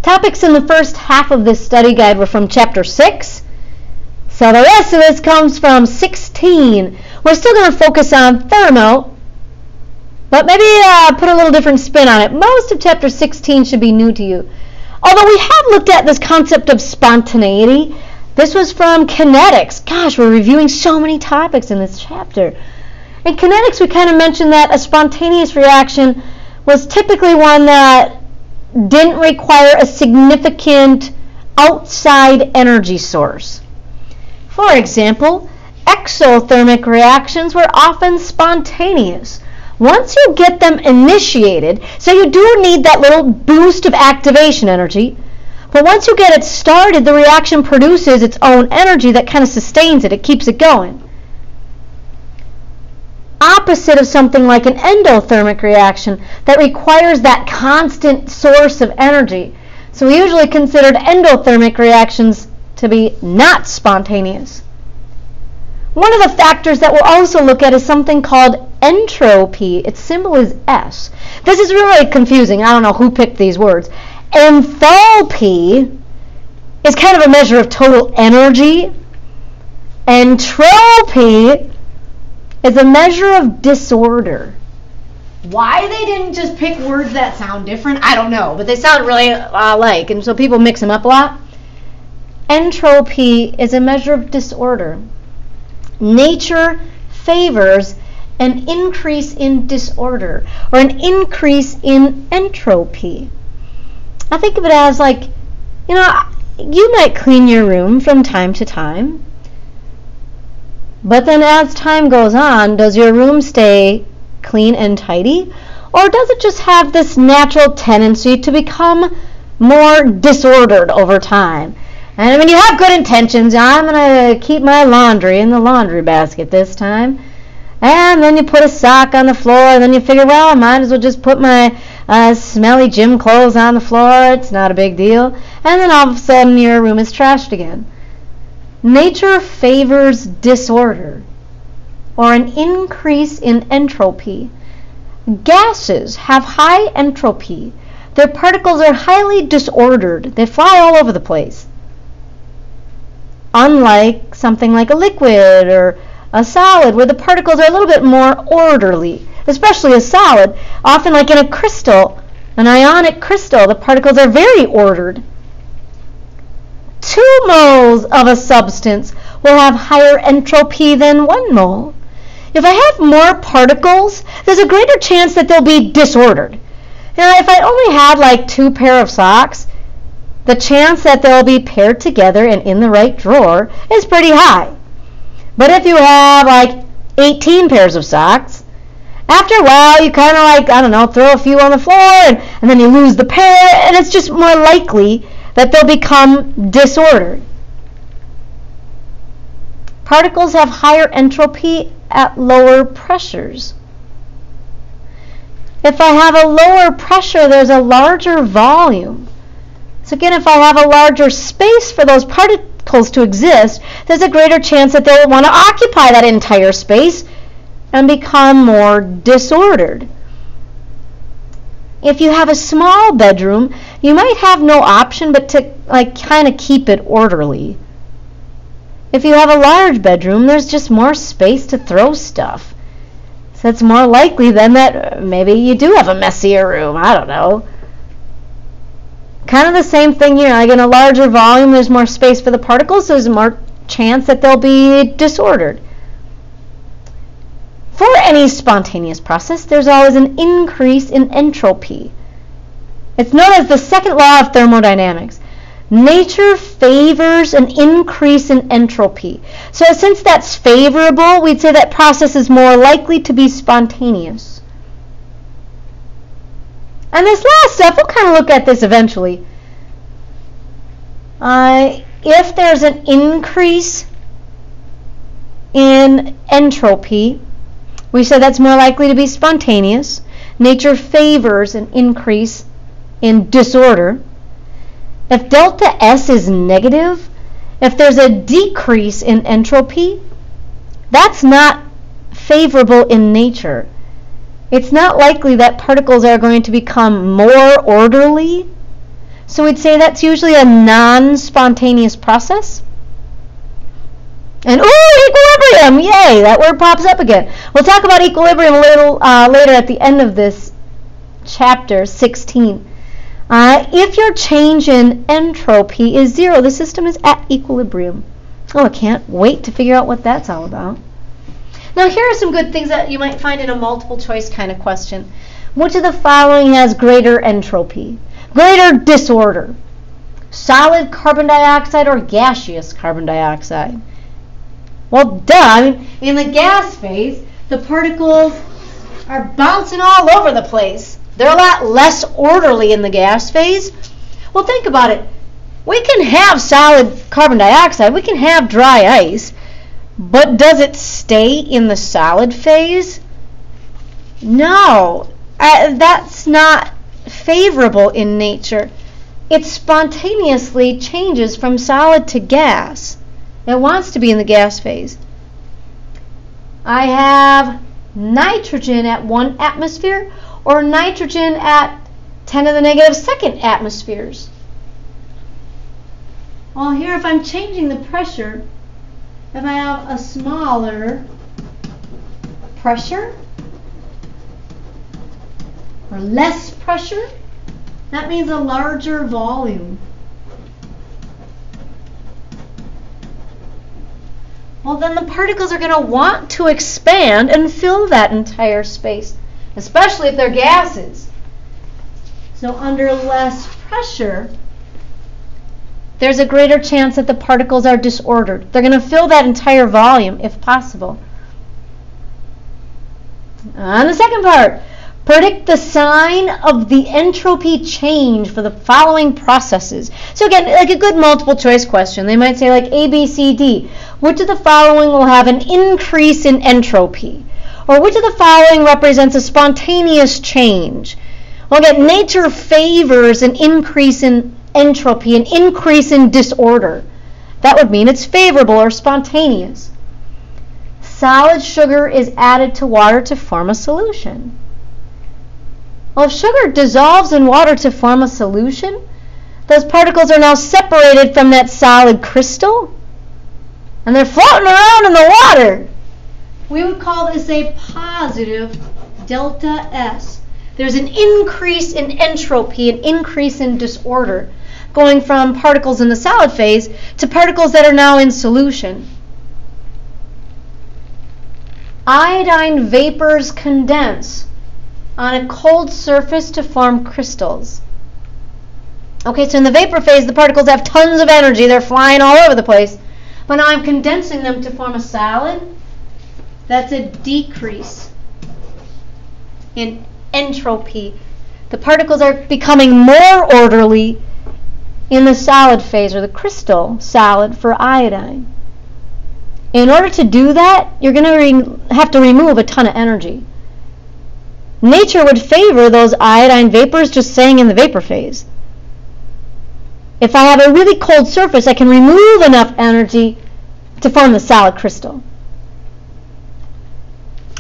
Topics in the first half of this study guide were from Chapter 6. So the rest of this comes from 16. We're still going to focus on thermo, but maybe put a little different spin on it. Most of Chapter 16 should be new to you. Although we have looked at this concept of spontaneity. This was from kinetics. Gosh, we're reviewing so many topics in this chapter. In kinetics, we kind of mentioned that a spontaneous reaction was typically one that didn't require a significant outside energy source. For example, exothermic reactions were often spontaneous. Once you get them initiated, so you do need that little boost of activation energy, but once you get it started, the reaction produces its own energy that kind of sustains it. It keeps it going. Opposite of something like an endothermic reaction that requires that constant source of energy. So we usually considered endothermic reactions to be not spontaneous. One of the factors that we'll also look at is something called entropy. Its symbol is S. This is really confusing. I don't know who picked these words. Enthalpy is kind of a measure of total energy. Entropy is a measure of disorder. Why they didn't just pick words that sound different, I don't know, but they sound really alike, and so people mix them up a lot. Entropy is a measure of disorder. Nature favors an increase in disorder or an increase in entropy. I think of it as like, you might clean your room from time to time, but then as time goes on, does your room stay clean and tidy, or does it just have this natural tendency to become more disordered over time? And I mean, you have good intentions. I'm going to keep my laundry in the laundry basket this time. And then you put a sock on the floor, and then you figure, well, I might as well just put my smelly gym clothes on the floor. It's not a big deal. And then all of a sudden, your room is trashed again. Nature favors disorder or an increase in entropy. Gases have high entropy. Their particles are highly disordered. They fly all over the place. Unlike something like a liquid or a solid, where the particles are a little bit more orderly, especially a solid. Often like in a crystal, an ionic crystal, the particles are very ordered. 2 moles of a substance will have higher entropy than 1 mole. If I have more particles, there's a greater chance that they'll be disordered. If I only had like 2 pair of socks, the chance that they'll be paired together and in the right drawer is pretty high. But if you have like 18 pairs of socks, after a while you kind of throw a few on the floor and then you lose the pair, and it's just more likely that they'll become disordered. Particles have higher entropy at lower pressures. If I have a lower pressure, there's a larger volume. So again, if I have a larger space for those particles to exist, there's a greater chance that they'll want to occupy that entire space and become more disordered. If you have a small bedroom, you might have no option but to kind of keep it orderly. If you have a large bedroom, there's just more space to throw stuff. So it's more likely then that maybe you do have a messier room. I don't know. Kind of the same thing here. Like in a larger volume, there's more space for the particles, so there's more chance that they'll be disordered. For any spontaneous process, there's always an increase in entropy. It's known as the second law of thermodynamics. Nature favors an increase in entropy. So since that's favorable, we'd say that process is more likely to be spontaneous. And this last step, we'll kind of look at this eventually. If there's an increase in entropy, we said that's more likely to be spontaneous. Nature favors an increase in disorder. If delta S is negative, if there's a decrease in entropy, that's not favorable in nature. It's not likely that particles are going to become more orderly. So we'd say that's usually a non-spontaneous process. And equilibrium! Yay, that word pops up again. We'll talk about equilibrium a little later at the end of this chapter 16. If your change in entropy is 0, the system is at equilibrium. Oh, I can't wait to figure out what that's all about. Now, here are some good things that you might find in a multiple choice kind of question. Which of the following has greater entropy? Greater disorder? Solid carbon dioxide or gaseous carbon dioxide? Well, duh. I mean, in the gas phase, the particles are bouncing all over the place. They're a lot less orderly in the gas phase. Well, think about it. We can have solid carbon dioxide. We can have dry ice. But does it stay in the solid phase? No. That's not favorable in nature. It spontaneously changes from solid to gas. It wants to be in the gas phase. I have nitrogen at 1 atmosphere or nitrogen at 10 to the negative second atmospheres. Well, here if I'm changing the pressure, if I have a smaller pressure or less pressure, that means a larger volume. Well, then the particles are going to want to expand and fill that entire space, especially if they're gases. So under less pressure, there's a greater chance that the particles are disordered. They're going to fill that entire volume if possible. On the second part, predict the sign of the entropy change for the following processes. So again, like a good multiple choice question. They might say like A, B, C, D. Which of the following will have an increase in entropy? Or which of the following represents a spontaneous change? Well, again, nature favors an increase in entropy, an increase in disorder. That would mean it's favorable or spontaneous. Solid sugar is added to water to form a solution. Well, if sugar dissolves in water to form a solution, those particles are now separated from that solid crystal, and they're floating around in the water. We would call this a positive delta S. There's an increase in entropy, an increase in disorder, going from particles in the solid phase to particles that are now in solution. Iodine vapors condense on a cold surface to form crystals. Okay, so in the vapor phase, the particles have tons of energy. They're flying all over the place. But now I'm condensing them to form a solid. That's a decrease in entropy. The particles are becoming more orderly in the solid phase, or the crystal solid for iodine. In order to do that, you're going to have to remove a ton of energy. Nature would favor those iodine vapors just staying in the vapor phase. If I have a really cold surface, I can remove enough energy to form the solid crystal.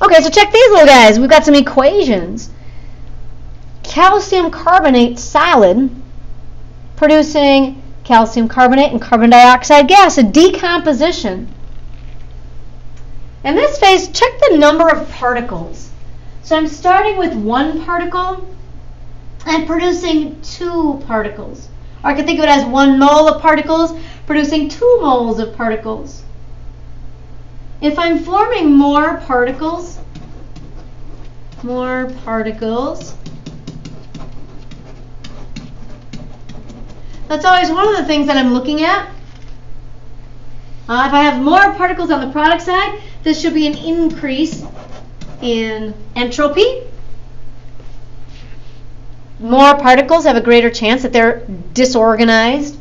Okay, so check these little guys. We've got some equations. Calcium carbonate solid producing calcium carbonate and carbon dioxide gas, a decomposition. In this phase, check the number of particles. So I'm starting with 1 particle and producing 2 particles. Or I can think of it as 1 mole of particles producing 2 moles of particles. If I'm forming more particles, that's always one of the things that I'm looking at. If I have more particles on the product side, this should be an increase in entropy. More particles have a greater chance that they're disorganized.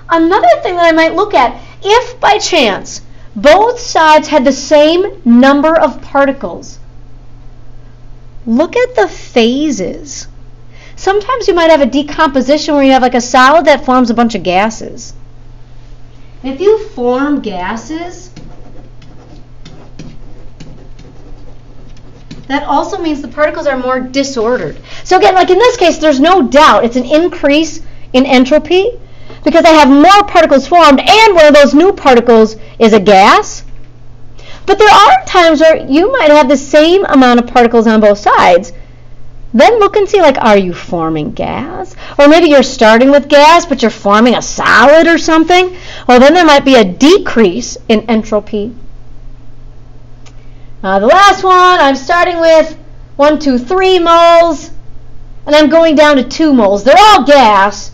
Another thing that I might look at, if by chance both sides had the same number of particles, look at the phases. Sometimes you might have a decomposition where you have like a solid that forms a bunch of gases. If you form gases, that also means the particles are more disordered. So again, like in this case, there's no doubt it's an increase in entropy because I have more particles formed and one of those new particles is a gas. But there are times where you might have the same amount of particles on both sides. Then look and see, like, are you forming gas? Or maybe you're starting with gas, but you're forming a solid or something. Well, then there might be a decrease in entropy. The last one, I'm starting with 1, 2, 3 moles, and I'm going down to 2 moles. They're all gas,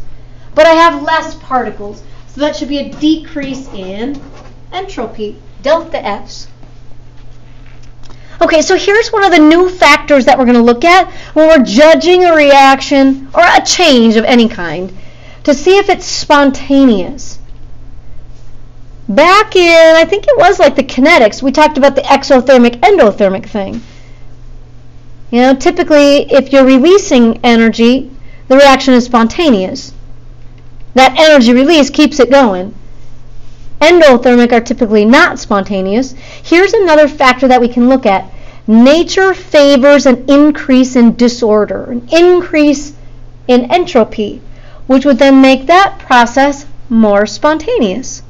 but I have less particles. So that should be a decrease in entropy, delta S. Okay, so here's one of the new factors that we're going to look at when we're judging a reaction or a change of any kind to see if it's spontaneous. Back in, I think it was like the kinetics, we talked about the exothermic, endothermic thing. You know, typically if you're releasing energy, the reaction is spontaneous. That energy release keeps it going. Endothermic are typically not spontaneous. Here's another factor that we can look at. Nature favors an increase in disorder, an increase in entropy, which would then make that process more spontaneous.